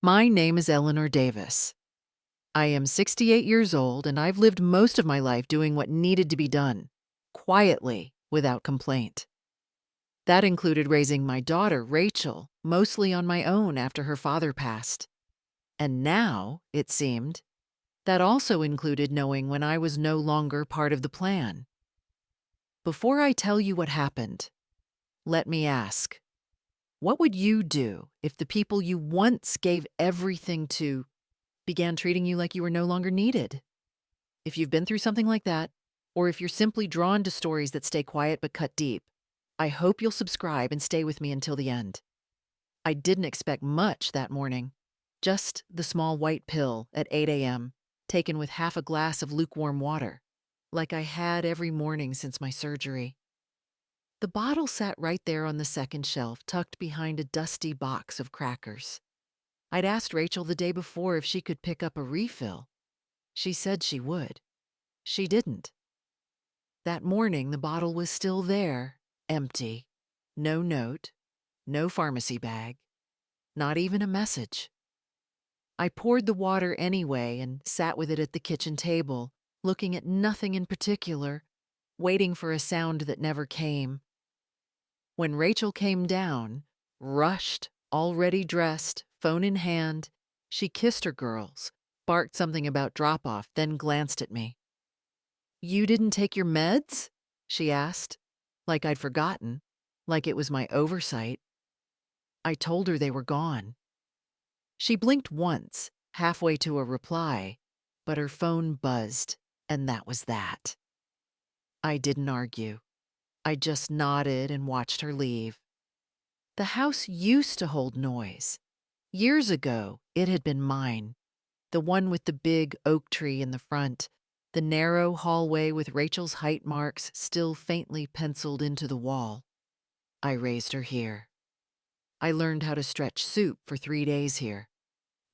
My name is Eleanor Davis. I am 68 years old, and I've lived most of my life doing what needed to be done, quietly, without complaint. That included raising my daughter, Rachel, mostly on my own after her father passed. And now, it seemed, that also included knowing when I was no longer part of the plan. Before I tell you what happened, let me ask, what would you do if the people you once gave everything to began treating you like you were no longer needed? If you've been through something like that, or if you're simply drawn to stories that stay quiet but cut deep, I hope you'll subscribe and stay with me until the end. I didn't expect much that morning, just the small white pill at 8 a.m., taken with half a glass of lukewarm water, like I had every morning since my surgery. The bottle sat right there on the second shelf, tucked behind a dusty box of crackers. I'd asked Rachel the day before if she could pick up a refill. She said she would. She didn't. That morning, the bottle was still there, empty. No note, no pharmacy bag, not even a message. I poured the water anyway and sat with it at the kitchen table, looking at nothing in particular, waiting for a sound that never came. When Rachel came down, rushed, already dressed, phone in hand, she kissed her girls, barked something about drop-off, then glanced at me. "You didn't take your meds?" she asked, like I'd forgotten, like it was my oversight. I told her they were gone. She blinked once, halfway to a reply, but her phone buzzed, and that was that. I didn't argue. I just nodded and watched her leave. The house used to hold noise. Years ago, it had been mine. The one with the big oak tree in the front, the narrow hallway with Rachel's height marks still faintly penciled into the wall. I raised her here. I learned how to stretch soup for 3 days here.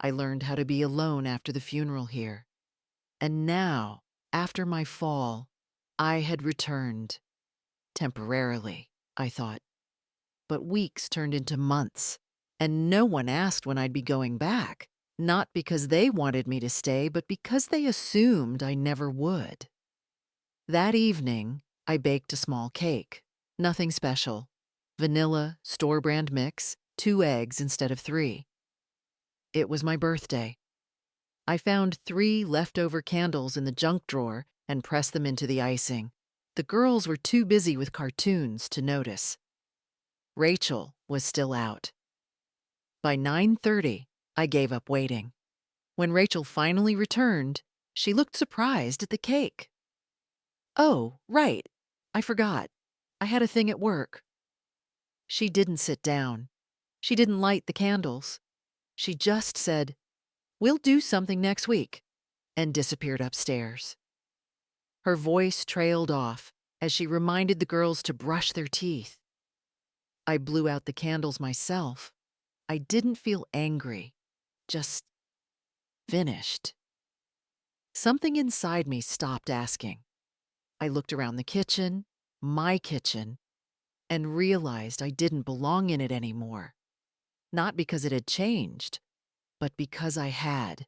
I learned how to be alone after the funeral here. And now, after my fall, I had returned. Temporarily, I thought. But weeks turned into months, and no one asked when I'd be going back. Not because they wanted me to stay, but because they assumed I never would. That evening, I baked a small cake. Nothing special. Vanilla, store-brand mix, 2 eggs instead of 3. It was my birthday. I found 3 leftover candles in the junk drawer and pressed them into the icing. The girls were too busy with cartoons to notice. Rachel was still out. By 9:30, I gave up waiting. When Rachel finally returned, she looked surprised at the cake. "Oh, right. I forgot. I had a thing at work." She didn't sit down. She didn't light the candles. She just said, "We'll do something next week," and disappeared upstairs. Her voice trailed off as she reminded the girls to brush their teeth. I blew out the candles myself. I didn't feel angry, just finished. Something inside me stopped asking. I looked around the kitchen, my kitchen, and realized I didn't belong in it anymore. Not because it had changed, but because I had.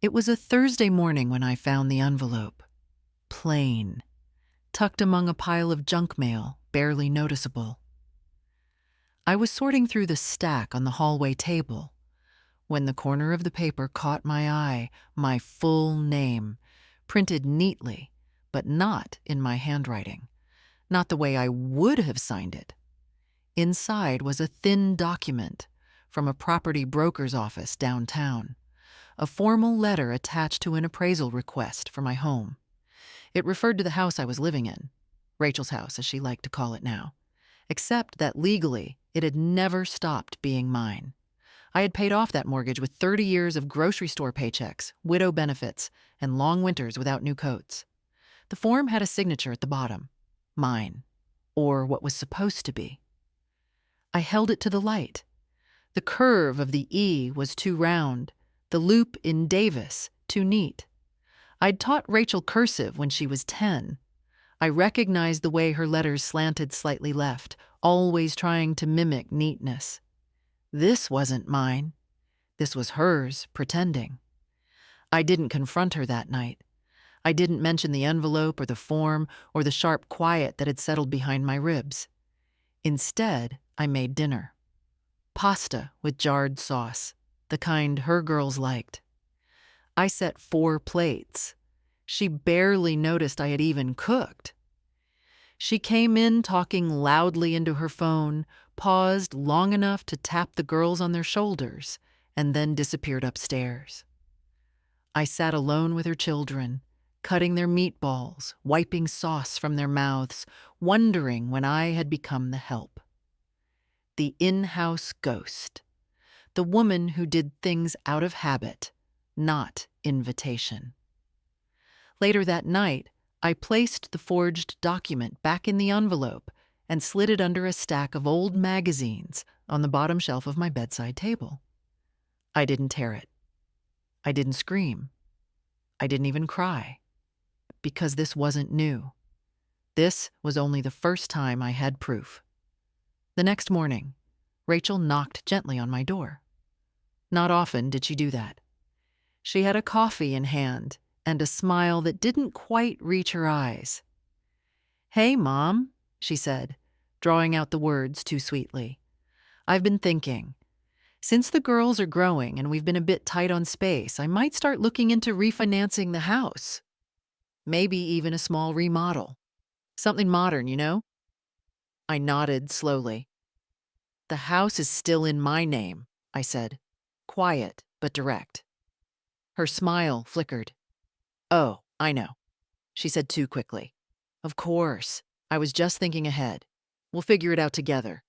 It was a Thursday morning when I found the envelope. Plain, tucked among a pile of junk mail, barely noticeable. I was sorting through the stack on the hallway table when the corner of the paper caught my eye, my full name, printed neatly, but not in my handwriting, not the way I would have signed it. Inside was a thin document from a property broker's office downtown, a formal letter attached to an appraisal request for my home. It referred to the house I was living in, Rachel's house as she liked to call it now, except that legally it had never stopped being mine. I had paid off that mortgage with 30 years of grocery store paychecks, widow benefits, and long winters without new coats. The form had a signature at the bottom, mine, or what was supposed to be. I held it to the light. The curve of the E was too round, the loop in Davis too neat. I'd taught Rachel cursive when she was 10. I recognized the way her letters slanted slightly left, always trying to mimic neatness. This wasn't mine. This was hers, pretending. I didn't confront her that night. I didn't mention the envelope or the form or the sharp quiet that had settled behind my ribs. Instead, I made dinner. Pasta with jarred sauce, the kind her girls liked. I set 4 plates. She barely noticed I had even cooked. She came in talking loudly into her phone, paused long enough to tap the girls on their shoulders, and then disappeared upstairs. I sat alone with her children, cutting their meatballs, wiping sauce from their mouths, wondering when I had become the help. The in-house ghost. The woman who did things out of habit, not invitation. Later that night, I placed the forged document back in the envelope and slid it under a stack of old magazines on the bottom shelf of my bedside table. I didn't tear it. I didn't scream. I didn't even cry. Because this wasn't new. This was only the first time I had proof. The next morning, Rachel knocked gently on my door. Not often did she do that. She had a coffee in hand and a smile that didn't quite reach her eyes. "Hey, Mom," she said, drawing out the words too sweetly. "I've been thinking. Since the girls are growing and we've been a bit tight on space, I might start looking into refinancing the house. Maybe even a small remodel. Something modern, you know?" I nodded slowly. "The house is still in my name," I said, quiet but direct. Her smile flickered. "Oh, I know," she said too quickly. "Of course. I was just thinking ahead. We'll figure it out together."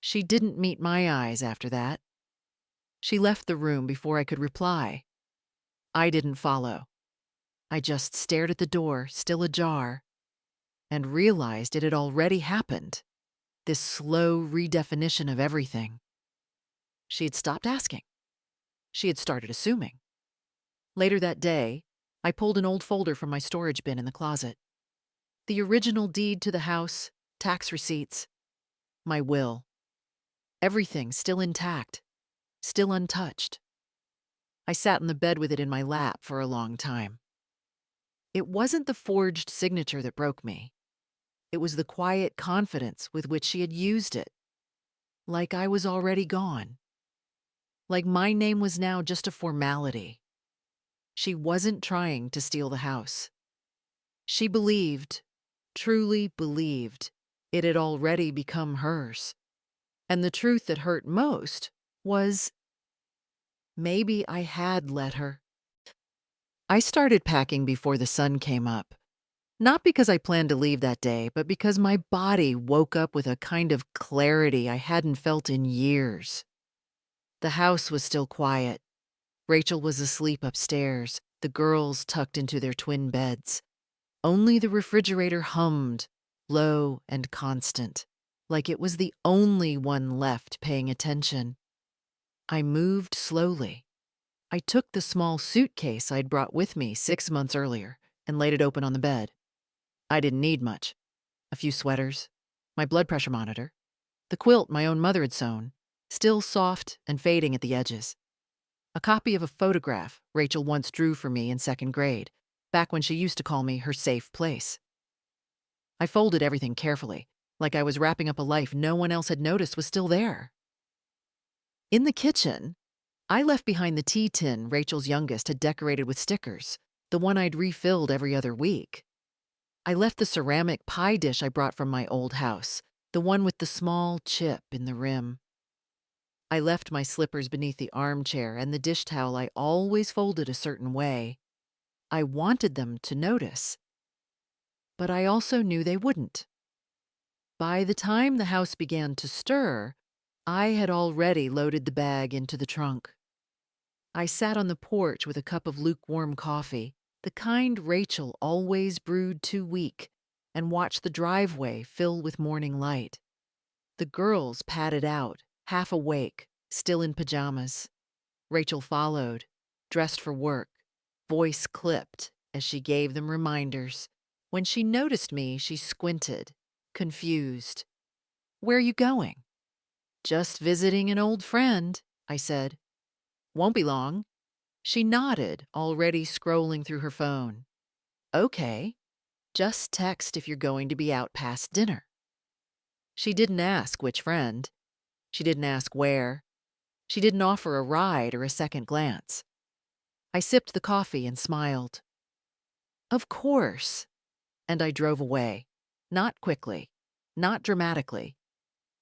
She didn't meet my eyes after that. She left the room before I could reply. I didn't follow. I just stared at the door, still ajar, and realized it had already happened. This slow redefinition of everything. She had stopped asking. She had started assuming. Later that day, I pulled an old folder from my storage bin in the closet. The original deed to the house, tax receipts, my will. Everything still intact, still untouched. I sat in the bed with it in my lap for a long time. It wasn't the forged signature that broke me. It was the quiet confidence with which she had used it. Like I was already gone. Like my name was now just a formality. She wasn't trying to steal the house. She believed, truly believed, it had already become hers. And the truth that hurt most was maybe I had let her. I started packing before the sun came up. Not because I planned to leave that day, but because my body woke up with a kind of clarity I hadn't felt in years. The house was still quiet. Rachel was asleep upstairs, the girls tucked into their twin beds. Only the refrigerator hummed, low and constant, like it was the only one left paying attention. I moved slowly. I took the small suitcase I'd brought with me 6 months earlier and laid it open on the bed. I didn't need much. A few sweaters, my blood pressure monitor, the quilt my own mother had sewn, still soft and fading at the edges. A copy of a photograph Rachel once drew for me in 2nd grade, back when she used to call me her safe place. I folded everything carefully, like I was wrapping up a life no one else had noticed was still there. In the kitchen, I left behind the tea tin Rachel's youngest had decorated with stickers, the one I'd refilled every other week. I left the ceramic pie dish I brought from my old house, the one with the small chip in the rim. I left my slippers beneath the armchair and the dish towel I always folded a certain way. I wanted them to notice, but I also knew they wouldn't. By the time the house began to stir, I had already loaded the bag into the trunk. I sat on the porch with a cup of lukewarm coffee, the kind Rachel always brewed too weak, and watched the driveway fill with morning light. The girls padded out, half awake, still in pajamas. Rachel followed, dressed for work, voice clipped as she gave them reminders. When she noticed me, she squinted, confused. "Where are you going?" "Just visiting an old friend," I said, Won't be long. She nodded, already scrolling through her phone. Okay, just text if you're going to be out past dinner. She didn't ask which friend. She didn't ask where. She didn't offer a ride or a second glance. I sipped the coffee and smiled. Of course. And I drove away. Not quickly. Not dramatically.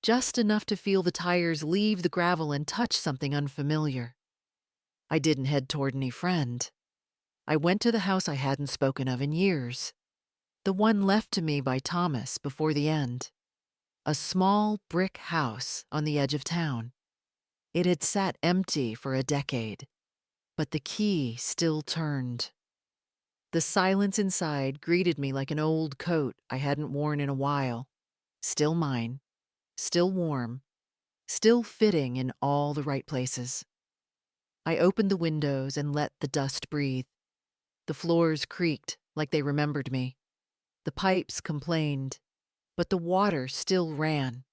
Just enough to feel the tires leave the gravel and touch something unfamiliar. I didn't head toward any friend. I went to the house I hadn't spoken of in years. The one left to me by Thomas before the end. A small brick house on the edge of town. It had sat empty for a decade, but the key still turned. The silence inside greeted me like an old coat I hadn't worn in a while. Still mine, still warm, still fitting in all the right places. I opened the windows and let the dust breathe. The floors creaked like they remembered me. The pipes complained, but the water still ran.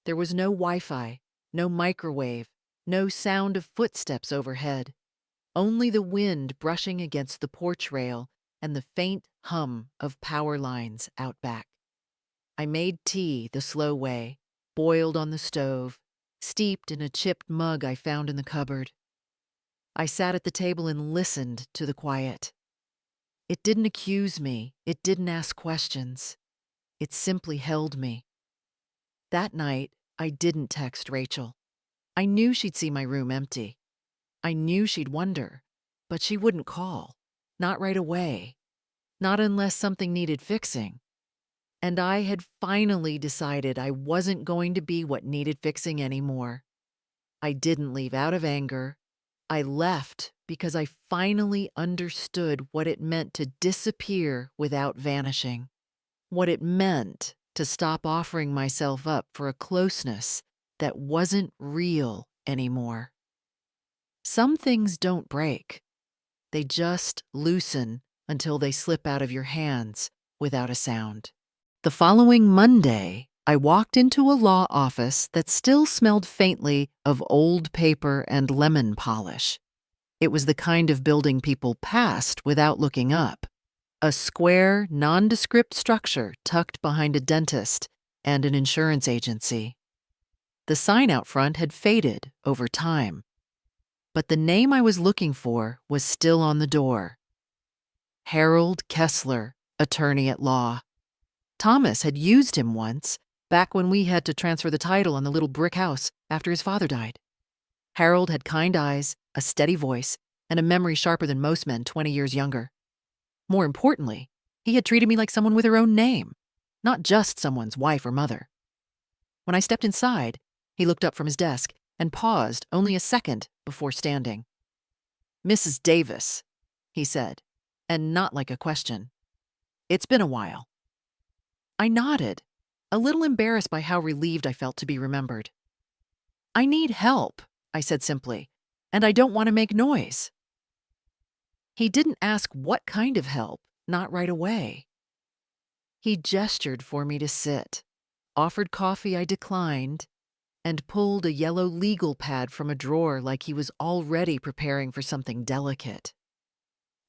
There was no Wi-Fi, no microwave, no sound of footsteps overhead. Only the wind brushing against the porch rail and the faint hum of power lines out back. I made tea the slow way, boiled on the stove, steeped in a chipped mug I found in the cupboard. I sat at the table and listened to the quiet. It didn't accuse me, it didn't ask questions. It simply held me. That night, I didn't text Rachel. I knew she'd see my room empty. I knew she'd wonder, but she wouldn't call. Not right away. Not unless something needed fixing. And I had finally decided I wasn't going to be what needed fixing anymore. I didn't leave out of anger. I left because I finally understood what it meant to disappear without vanishing. What it meant to stop offering myself up for a closeness that wasn't real anymore. Some things don't break. They just loosen until they slip out of your hands without a sound. The following Monday, I walked into a law office that still smelled faintly of old paper and lemon polish. It was the kind of building people passed without looking up. A square, nondescript structure tucked behind a dentist and an insurance agency. The sign out front had faded over time, but the name I was looking for was still on the door. Harold Kessler, attorney at law. Thomas had used him once, back when we had to transfer the title on the little brick house after his father died. Harold had kind eyes, a steady voice, and a memory sharper than most men 20 years younger. More importantly, he had treated me like someone with her own name, not just someone's wife or mother. When I stepped inside, he looked up from his desk and paused only a second before standing. "Mrs. Davis," he said, and not like a question. "It's been a while." I nodded, a little embarrassed by how relieved I felt to be remembered. "I need help," I said simply, "and I don't want to make noise." He didn't ask what kind of help, not right away. He gestured for me to sit, offered coffee I declined, and pulled a yellow legal pad from a drawer like he was already preparing for something delicate.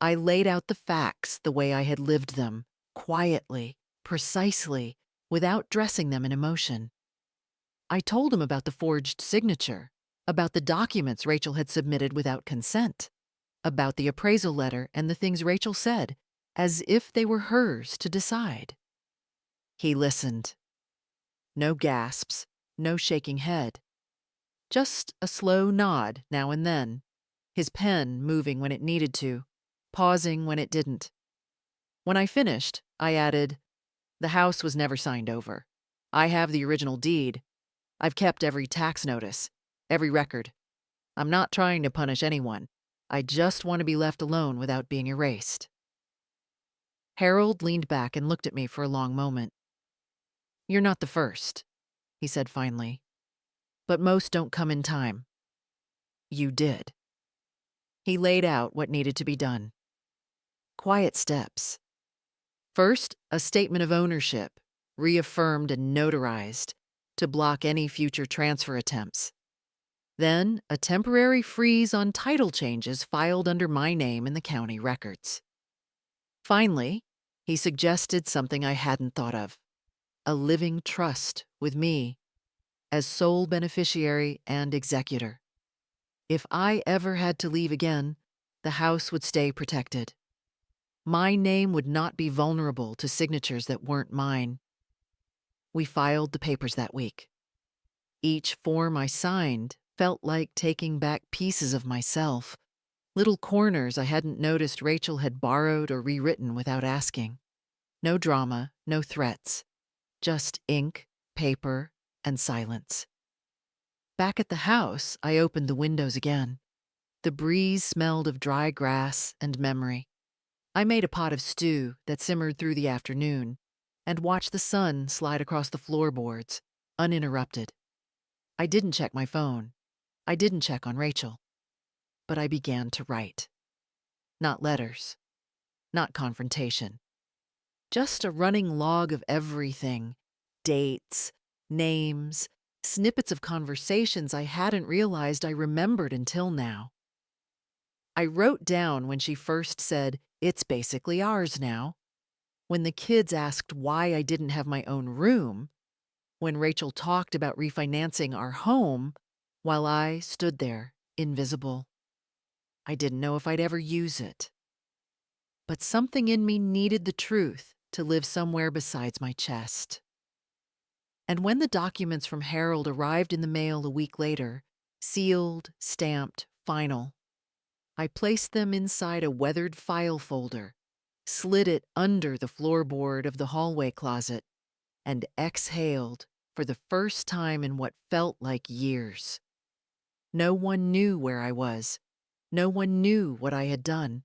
I laid out the facts the way I had lived them, quietly, precisely, without dressing them in emotion. I told him about the forged signature, about the documents Rachel had submitted without consent, about the appraisal letter and the things Rachel said, as if they were hers to decide. He listened. No gasps, no shaking head. Just a slow nod now and then, his pen moving when it needed to, pausing when it didn't. When I finished, I added, "The house was never signed over. I have the original deed. I've kept every tax notice, every record. I'm not trying to punish anyone. I just want to be left alone without being erased." Harold leaned back and looked at me for a long moment. "You're not the first," he said finally. "But most don't come in time. You did." He laid out what needed to be done. Quiet steps. First, a statement of ownership, reaffirmed and notarized, to block any future transfer attempts. Then, a temporary freeze on title changes filed under my name in the county records. Finally, he suggested something I hadn't thought of: a living trust with me as sole beneficiary and executor. If I ever had to leave again, the house would stay protected. My name would not be vulnerable to signatures that weren't mine. We filed the papers that week. Each form I signed felt like taking back pieces of myself, little corners I hadn't noticed Rachel had borrowed or rewritten without asking. No drama, no threats, just ink, paper, and silence. Back at the house, I opened the windows again. The breeze smelled of dry grass and memory. I made a pot of stew that simmered through the afternoon and watched the sun slide across the floorboards, uninterrupted. I didn't check my phone. I didn't check on Rachel. But I began to write. Not letters. Not confrontation. Just a running log of everything: dates, names, snippets of conversations I hadn't realized I remembered until now. I wrote down when she first said, "It's basically ours now," when the kids asked why I didn't have my own room, when Rachel talked about refinancing our home, while I stood there, invisible. I didn't know if I'd ever use it. But something in me needed the truth to live somewhere besides my chest. And when the documents from Harold arrived in the mail a week later, sealed, stamped, final, I placed them inside a weathered file folder, slid it under the floorboard of the hallway closet, and exhaled for the first time in what felt like years. No one knew where I was. No one knew what I had done.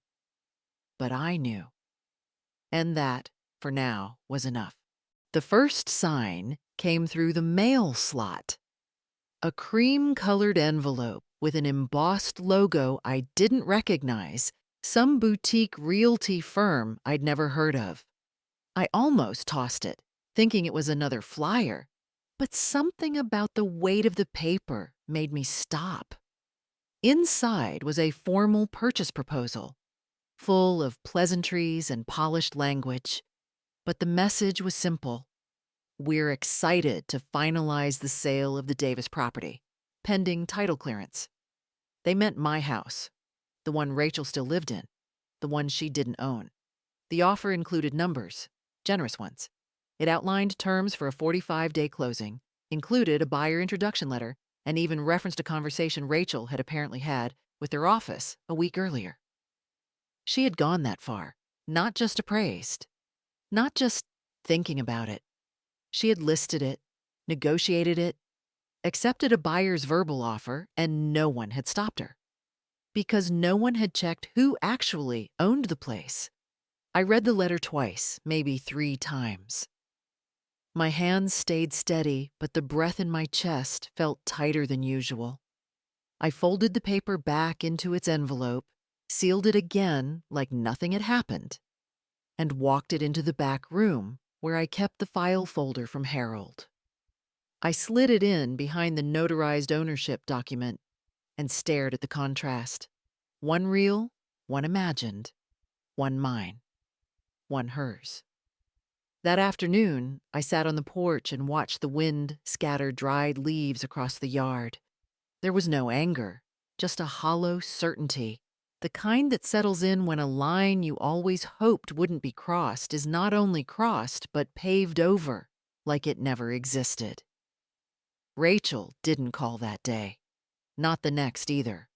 But I knew. And that, for now, was enough. The first sign came through the mail slot. A cream-colored envelope with an embossed logo I didn't recognize, some boutique realty firm I'd never heard of. I almost tossed it, thinking it was another flyer, but something about the weight of the paper made me stop. Inside was a formal purchase proposal, full of pleasantries and polished language, but the message was simple. We're excited to finalize the sale of the Davis property, pending title clearance. They meant my house, the one Rachel still lived in, the one she didn't own. The offer included numbers, generous ones. It outlined terms for a 45-day closing, included a buyer introduction letter, and even referenced a conversation Rachel had apparently had with their office a week earlier. She had gone that far, not just appraised, not just thinking about it. She had listed it, negotiated it, accepted a buyer's verbal offer, and no one had stopped her. Because no one had checked who actually owned the place. I read the letter twice, maybe 3 times. My hands stayed steady, but the breath in my chest felt tighter than usual. I folded the paper back into its envelope, sealed it again like nothing had happened, and walked it into the back room where I kept the file folder from Harold. I slid it in behind the notarized ownership document and stared at the contrast. One real, one imagined, one mine, one hers. That afternoon, I sat on the porch and watched the wind scatter dried leaves across the yard. There was no anger, just a hollow certainty, the kind that settles in when a line you always hoped wouldn't be crossed is not only crossed, but paved over, like it never existed. Rachel didn't call that day, not the next either.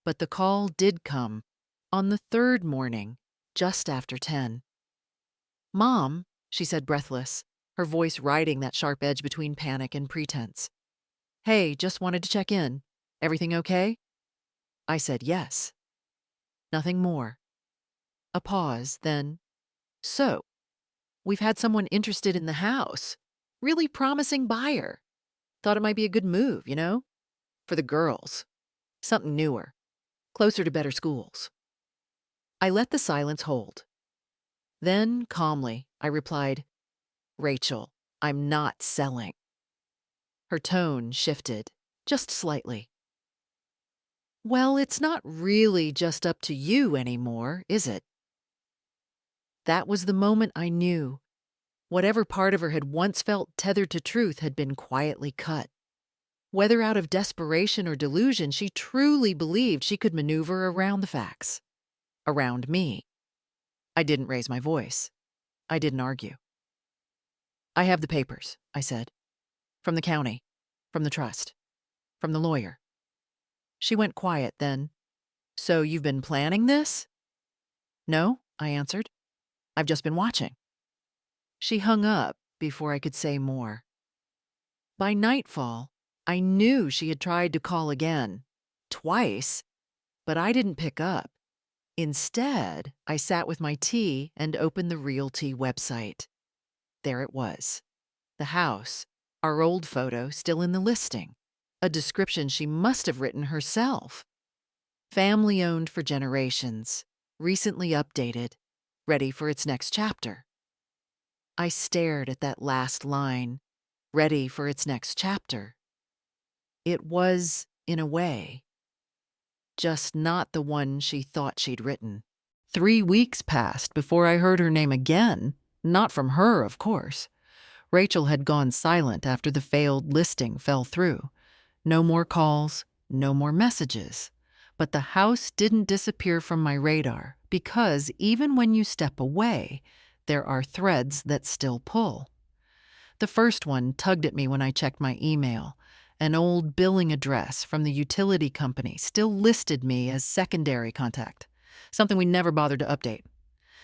But the call did come, on the 3rd morning, just after 10. "Mom," she said breathless, her voice riding that sharp edge between panic and pretense. "Hey, just wanted to check in. Everything okay?" I said yes. Nothing more. A pause, then, "So, we've had someone interested in the house. Really promising buyer. Thought it might be a good move, you know? For the girls. Something newer. Closer to better schools." I let the silence hold. Then, calmly, I replied, "Rachel, I'm not selling." Her tone shifted, just slightly. Well, it's not really just up to you anymore, is it? That was the moment I knew. Whatever part of her had once felt tethered to truth had been quietly cut. Whether out of desperation or delusion, she truly believed she could maneuver around the facts. Around me. I didn't raise my voice. I didn't argue. "I have the papers," I said. "From the county. From the trust. From the lawyer." She went quiet then. "So you've been planning this?" "No," I answered. "I've just been watching." She hung up before I could say more. By nightfall, I knew she had tried to call again. Twice. But I didn't pick up. Instead, I sat with my tea and opened the Realty website. There it was. The house, our old photo still in the listing. A description she must have written herself. Family owned for generations, recently updated, ready for its next chapter. I stared at that last line, ready for its next chapter. It was, in a way, just not the one she thought she'd written. 3 weeks passed before I heard her name again, not from her, of course. Rachel had gone silent after the failed listing fell through. No more calls, no more messages. But the house didn't disappear from my radar because even when you step away, there are threads that still pull. The first one tugged at me when I checked my email. An old billing address from the utility company still listed me as secondary contact, something we never bothered to update.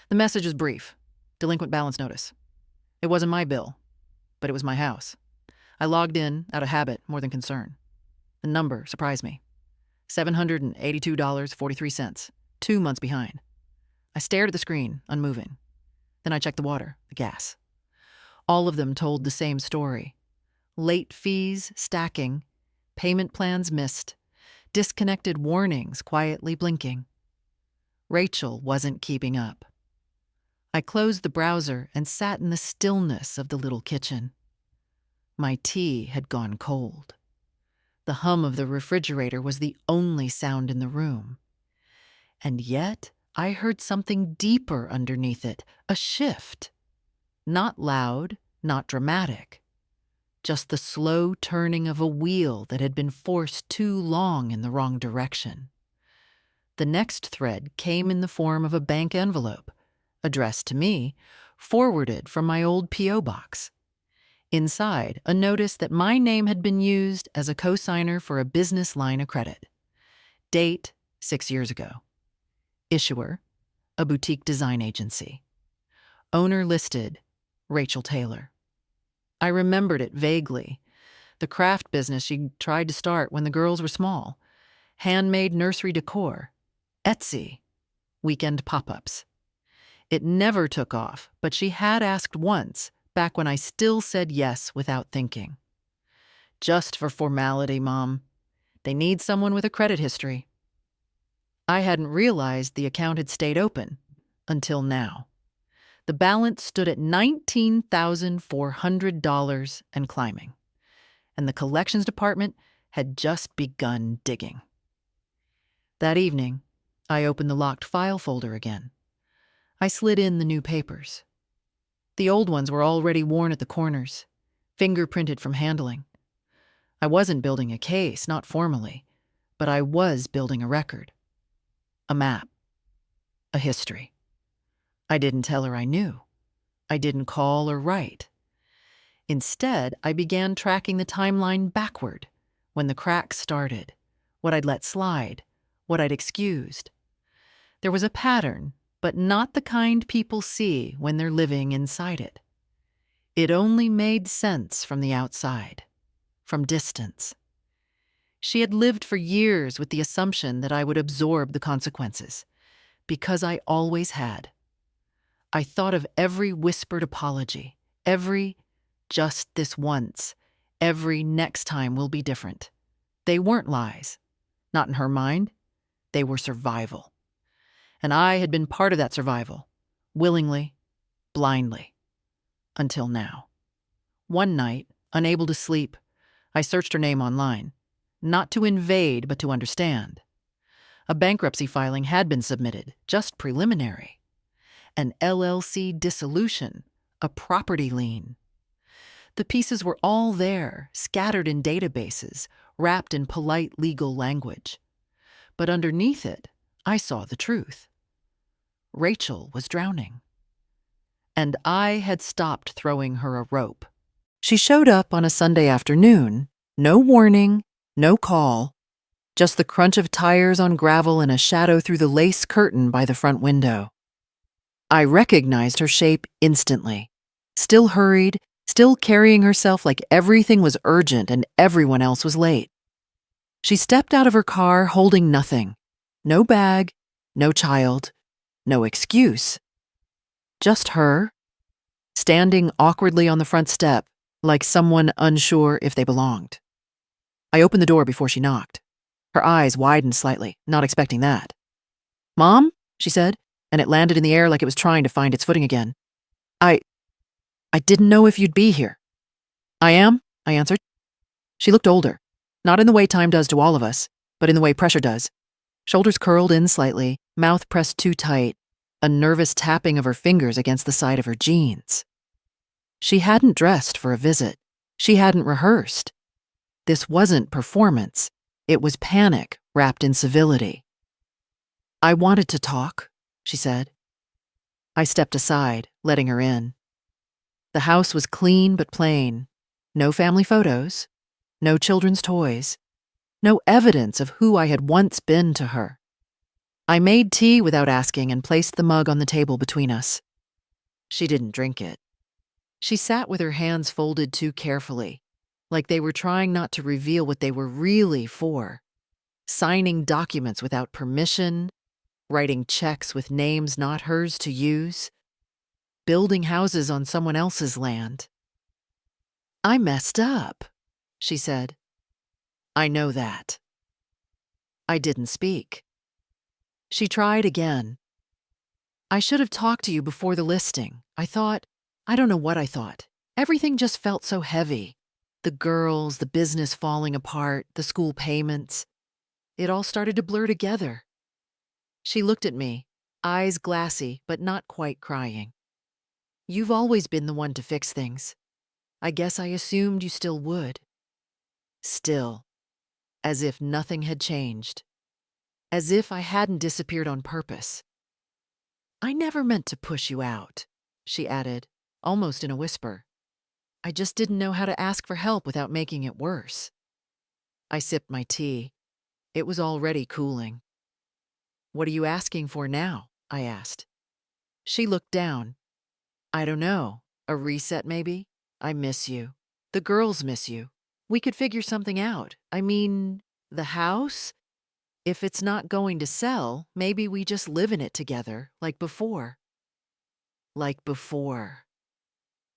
The message was brief: delinquent balance notice. It wasn't my bill, but it was my house. I logged in out of habit more than concern. The number surprised me. $782.43, 2 months behind. I stared at the screen, unmoving. Then I checked the water, the gas. All of them told the same story. Late fees stacking, payment plans missed, disconnected warnings quietly blinking. Rachel wasn't keeping up. I closed the browser and sat in the stillness of the little kitchen. My tea had gone cold. The hum of the refrigerator was the only sound in the room. And yet, I heard something deeper underneath it, a shift. Not loud, not dramatic. Just the slow turning of a wheel that had been forced too long in the wrong direction. The next thread came in the form of a bank envelope, addressed to me, forwarded from my old P.O. box. Inside, a notice that my name had been used as a co-signer for a business line of credit. Date, 6 years ago. Issuer, a boutique design agency. Owner listed, Rachel Taylor. I remembered it vaguely. The craft business she tried to start when the girls were small. Handmade nursery decor. Etsy. Weekend pop-ups. It never took off, but she had asked once, back when I still said yes without thinking. Just for formality, Mom. They need someone with a credit history. I hadn't realized the account had stayed open until now. The balance stood at $19,400 and climbing, and the collections department had just begun digging. That evening, I opened the locked file folder again. I slid in the new papers. The old ones were already worn at the corners, fingerprinted from handling. I wasn't building a case, not formally, but I was building a record. A map. A history. I didn't tell her I knew. I didn't call or write. Instead, I began tracking the timeline backward, when the cracks started, what I'd let slide, what I'd excused. There was a pattern, but not the kind people see when they're living inside it. It only made sense from the outside, from distance. She had lived for years with the assumption that I would absorb the consequences, because I always had. I thought of every whispered apology, every just this once, every next time will be different. They weren't lies. Not in her mind. They were survival. And I had been part of that survival, willingly, blindly, until now. One night, unable to sleep, I searched her name online. not to invade, but to understand. A bankruptcy filing had been submitted, just preliminary. An LLC dissolution, a property lien. The pieces were all there, scattered in databases, wrapped in polite legal language. But underneath it, I saw the truth. Rachel was drowning. And I had stopped throwing her a rope. She showed up on a Sunday afternoon, no warning, no call, just the crunch of tires on gravel and a shadow through the lace curtain by the front window. I recognized her shape instantly. Still hurried, still carrying herself like everything was urgent and everyone else was late. She stepped out of her car holding nothing. No bag, no child, no excuse. Just her, standing awkwardly on the front step, like someone unsure if they belonged. I opened the door before she knocked. Her eyes widened slightly, not expecting that. "Mom?" she said, and it landed in the air like it was trying to find its footing again. I didn't know if you'd be here." "I am," I answered. She looked older, not in the way time does to all of us, but in the way pressure does. Shoulders curled in slightly, mouth pressed too tight, a nervous tapping of her fingers against the side of her jeans. She hadn't dressed for a visit. She hadn't rehearsed. This wasn't performance. It was panic wrapped in civility. "I wanted to talk," she said. I stepped aside, letting her in. The house was clean but plain. No family photos, no children's toys, no evidence of who I had once been to her. I made tea without asking and placed the mug on the table between us. She didn't drink it. She sat with her hands folded too carefully, like they were trying not to reveal what they were really for. Signing documents without permission, writing checks with names not hers to use, building houses on someone else's land. "I messed up," she said. "I know that." I didn't speak. She tried again. "I should have talked to you before the listing. I don't know what I thought. Everything just felt so heavy. The girls, the business falling apart, the school payments. It all started to blur together." She looked at me, eyes glassy, but not quite crying. "You've always been the one to fix things. I guess I assumed you still would." Still, as if nothing had changed. As if I hadn't disappeared on purpose. "I never meant to push you out," she added, almost in a whisper. "I just didn't know how to ask for help without making it worse." I sipped my tea. It was already cooling. "What are you asking for now?" I asked. She looked down. "I don't know. A reset, maybe? I miss you. The girls miss you. We could figure something out. I mean, the house? If it's not going to sell, maybe we just live in it together, like before." Like before.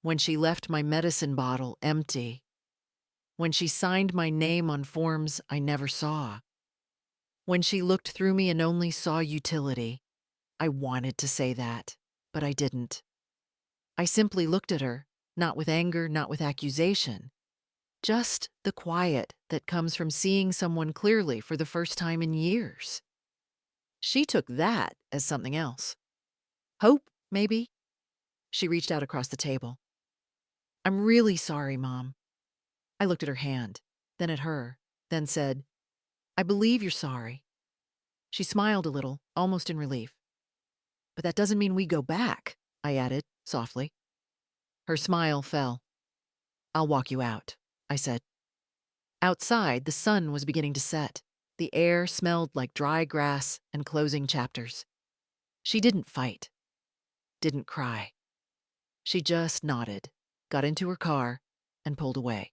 When she left my medicine bottle empty. When she signed my name on forms I never saw. When she looked through me and only saw utility. I wanted to say that, but I didn't. I simply looked at her, not with anger, not with accusation. Just the quiet that comes from seeing someone clearly for the first time in years. She took that as something else. Hope, maybe? She reached out across the table. "I'm really sorry, Mom." I looked at her hand, then at her, then said, "I believe you're sorry." She smiled a little, almost in relief. "But that doesn't mean we go back," I added, softly. Her smile fell. "I'll walk you out," I said. Outside, the sun was beginning to set. The air smelled like dry grass and closing chapters. She didn't fight. Didn't cry. She just nodded, got into her car, and pulled away.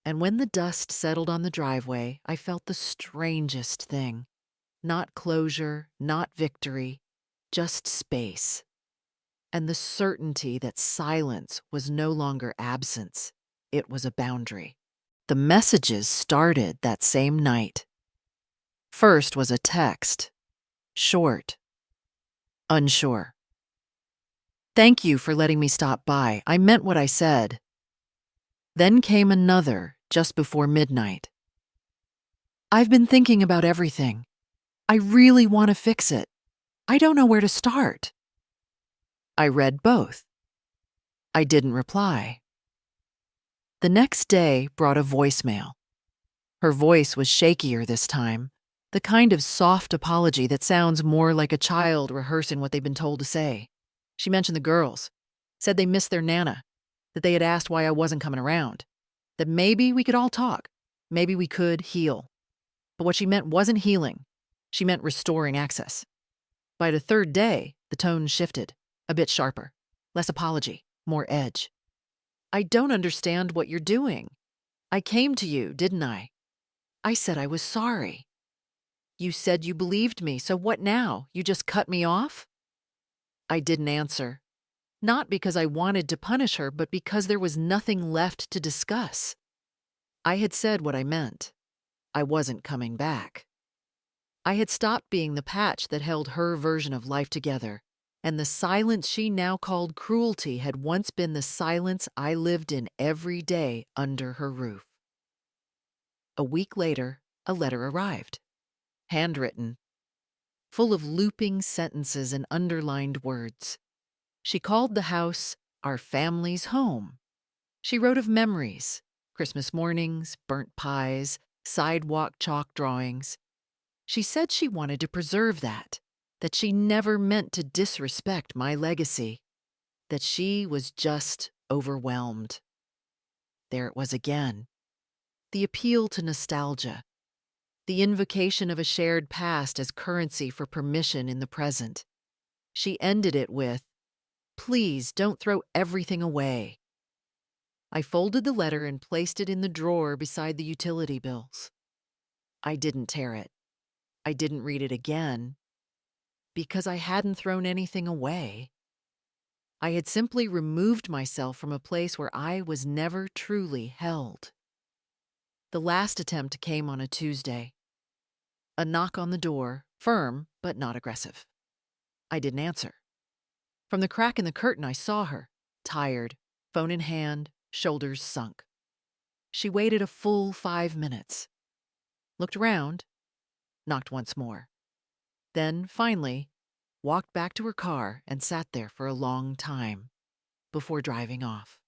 And when the dust settled on the driveway, I felt the strangest thing. Not closure, not victory, just space. And the certainty that silence was no longer absence. It was a boundary. The messages started that same night. First was a text. Short. Unsure. "Thank you for letting me stop by. I meant what I said." Then came another, just before midnight. I've been thinking about everything. I really want to fix it. I don't know where to start. I read both. I didn't reply. The next day brought a voicemail. Her voice was shakier this time, the kind of soft apology that sounds more like a child rehearsing what they've been told to say. She mentioned the girls, said they missed their Nana, that they had asked why I wasn't coming around, that maybe we could all talk, maybe we could heal. But what she meant wasn't healing. She meant restoring access. By the third day, the tone shifted, a bit sharper, less apology, more edge. I don't understand what you're doing. I came to you, didn't I? I said I was sorry. You said you believed me, so what now? You just cut me off? I didn't answer. Not because I wanted to punish her, but because there was nothing left to discuss. I had said what I meant. I wasn't coming back. I had stopped being the patch that held her version of life together, and the silence she now called cruelty had once been the silence I lived in every day under her roof. A week later, a letter arrived, handwritten, full of looping sentences and underlined words. She called the house our family's home. She wrote of memories, Christmas mornings, burnt pies, sidewalk chalk drawings. She said she wanted to preserve that she never meant to disrespect my legacy, that she was just overwhelmed. There it was again. The appeal to nostalgia, the invocation of a shared past as currency for permission in the present. She ended it with, "Please don't throw everything away." I folded the letter and placed it in the drawer beside the utility bills. I didn't tear it. I didn't read it again, because I hadn't thrown anything away. I had simply removed myself from a place where I was never truly held. The last attempt came on a Tuesday. A knock on the door, firm but not aggressive. I didn't answer. From the crack in the curtain, I saw her, tired, phone in hand, shoulders sunk. She waited a full 5 minutes, looked around, knocked once more. Then, finally, walked back to her car and sat there for a long time before driving off.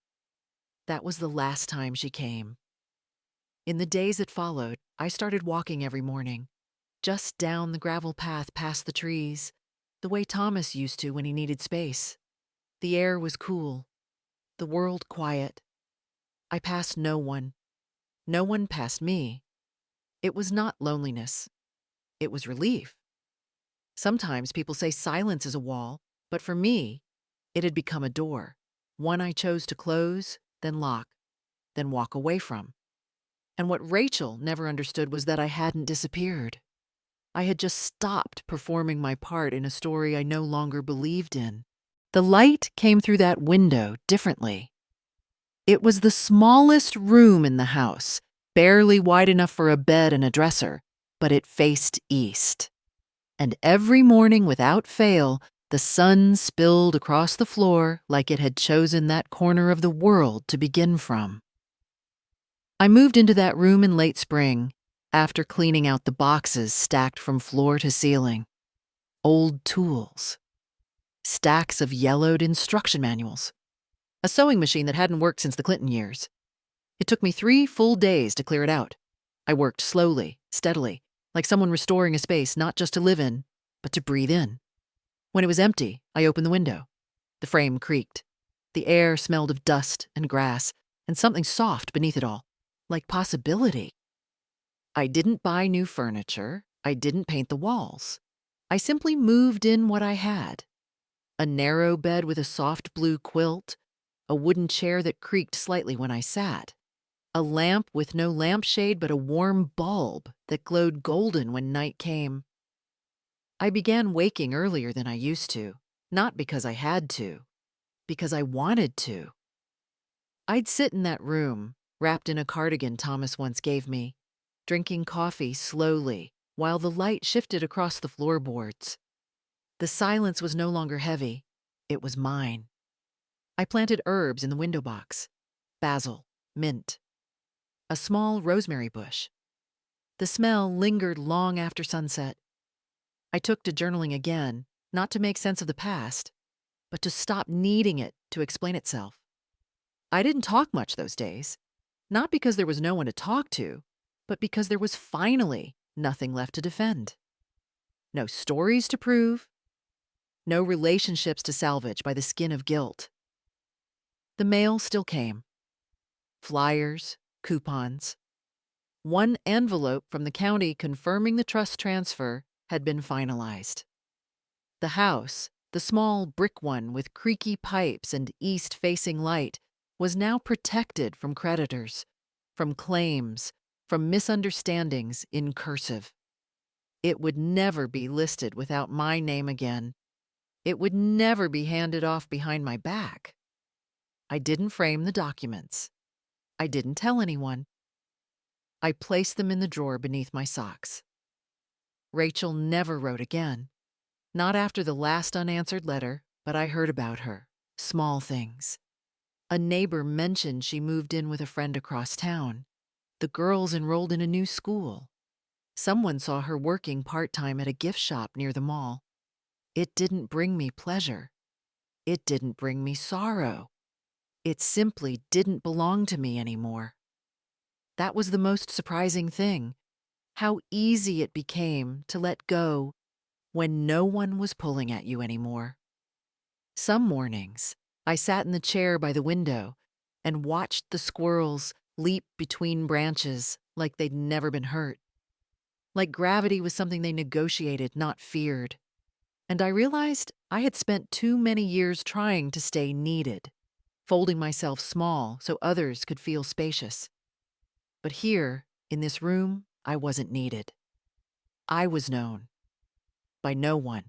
That was the last time she came. In the days that followed, I started walking every morning, just down the gravel path past the trees, the way Thomas used to when he needed space. The air was cool, the world quiet. I passed no one. No one passed me. It was not loneliness. It was relief. Sometimes people say silence is a wall, but for me, it had become a door, one I chose to close, then lock, then walk away from. And what Rachel never understood was that I hadn't disappeared. I had just stopped performing my part in a story I no longer believed in. The light came through that window differently. It was the smallest room in the house, barely wide enough for a bed and a dresser, but it faced east. And every morning, without fail, the sun spilled across the floor like it had chosen that corner of the world to begin from. I moved into that room in late spring, after cleaning out the boxes stacked from floor to ceiling. Old tools. Stacks of yellowed instruction manuals. A sewing machine that hadn't worked since the Clinton years. It took me 3 full days to clear it out. I worked slowly, steadily, like someone restoring a space not just to live in, but to breathe in. When it was empty, I opened the window. The frame creaked. The air smelled of dust and grass, and something soft beneath it all, like possibility. I didn't buy new furniture. I didn't paint the walls. I simply moved in what I had. A narrow bed with a soft blue quilt, a wooden chair that creaked slightly when I sat, a lamp with no lampshade but a warm bulb that glowed golden when night came. I began waking earlier than I used to, not because I had to, because I wanted to. I'd sit in that room, wrapped in a cardigan Thomas once gave me, drinking coffee slowly while the light shifted across the floorboards. The silence was no longer heavy. It was mine. I planted herbs in the window box. Basil, mint, a small rosemary bush. The smell lingered long after sunset. I took to journaling again, not to make sense of the past, but to stop needing it to explain itself. I didn't talk much those days, not because there was no one to talk to, but because there was finally nothing left to defend. No stories to prove, no relationships to salvage by the skin of guilt. The mail still came. Flyers, coupons. One envelope from the county confirming the trust transfer had been finalized. The house, the small brick one with creaky pipes and east-facing light, was now protected from creditors, from claims, from misunderstandings in cursive. It would never be listed without my name again. It would never be handed off behind my back. I didn't frame the documents. I didn't tell anyone. I placed them in the drawer beneath my socks. Rachel never wrote again. Not after the last unanswered letter, but I heard about her. Small things. A neighbor mentioned she moved in with a friend across town. The girls enrolled in a new school. Someone saw her working part-time at a gift shop near the mall. It didn't bring me pleasure. It didn't bring me sorrow. It simply didn't belong to me anymore. That was the most surprising thing, how easy it became to let go when no one was pulling at you anymore. Some mornings, I sat in the chair by the window and watched the squirrels leap between branches like they'd never been hurt. Like gravity was something they negotiated, not feared. And I realized I had spent too many years trying to stay needed, folding myself small so others could feel spacious. But here, in this room, I wasn't needed. I was known. By no one.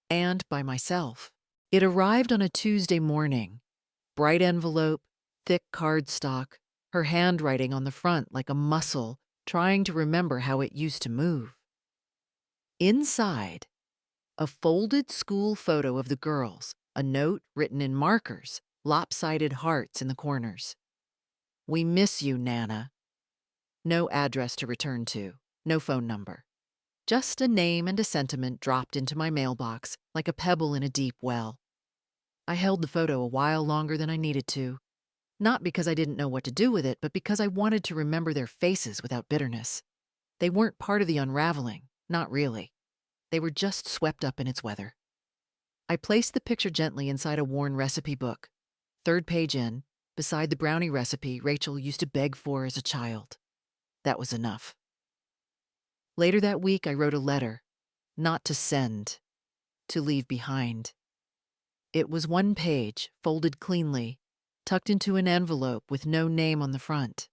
And by myself. It arrived on a Tuesday morning. Bright envelope, thick cardstock, her handwriting on the front like a muscle, trying to remember how it used to move. Inside, a folded school photo of the girls, a note written in markers, lopsided hearts in the corners. "We miss you, Nana." No address to return to, no phone number. Just a name and a sentiment dropped into my mailbox like a pebble in a deep well. I held the photo a while longer than I needed to, not because I didn't know what to do with it, but because I wanted to remember their faces without bitterness. They weren't part of the unraveling, not really. They were just swept up in its weather. I placed the picture gently inside a worn recipe book, third page in, beside the brownie recipe Rachel used to beg for as a child. That was enough. Later that week, I wrote a letter, not to send, to leave behind. It was one page, folded cleanly, tucked into an envelope with no name on the front.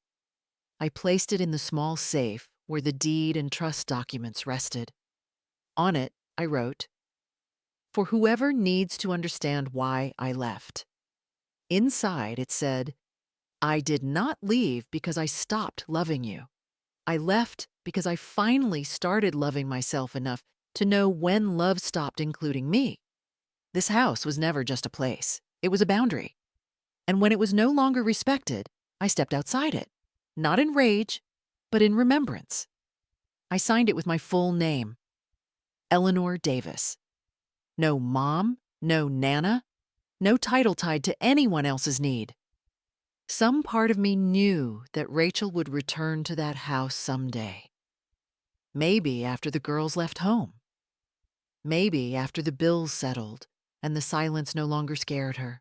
I placed it in the small safe where the deed and trust documents rested. On it, I wrote, "For whoever needs to understand why I left." Inside, it said, "I did not leave because I stopped loving you. I left because I finally started loving myself enough to know when love stopped including me. This house was never just a place. It was a boundary. And when it was no longer respected, I stepped outside it, not in rage, but in remembrance. I signed it with my full name, Eleanor Davis. No mom, no Nana, no title tied to anyone else's need. Some part of me knew that Rachel would return to that house someday. Maybe after the girls left home. Maybe after the bills settled and the silence no longer scared her.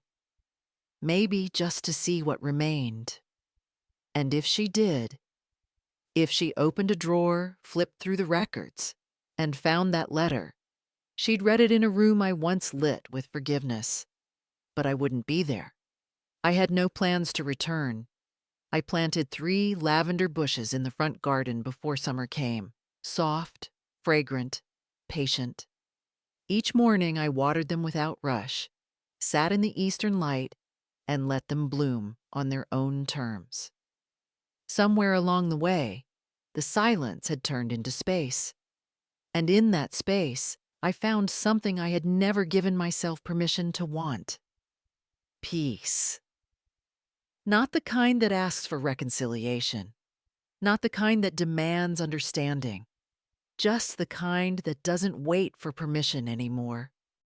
Maybe just to see what remained. And if she did, if she opened a drawer, flipped through the records, and found that letter, she'd read it in a room I once lit with forgiveness. But I wouldn't be there. I had no plans to return. I planted 3 lavender bushes in the front garden before summer came, soft, fragrant, patient. Each morning I watered them without rush, sat in the eastern light, and let them bloom on their own terms. Somewhere along the way, the silence had turned into space. And in that space, I found something I had never given myself permission to want. Peace. Not the kind that asks for reconciliation, Not the kind that demands understanding, just the kind that doesn't wait for permission anymore.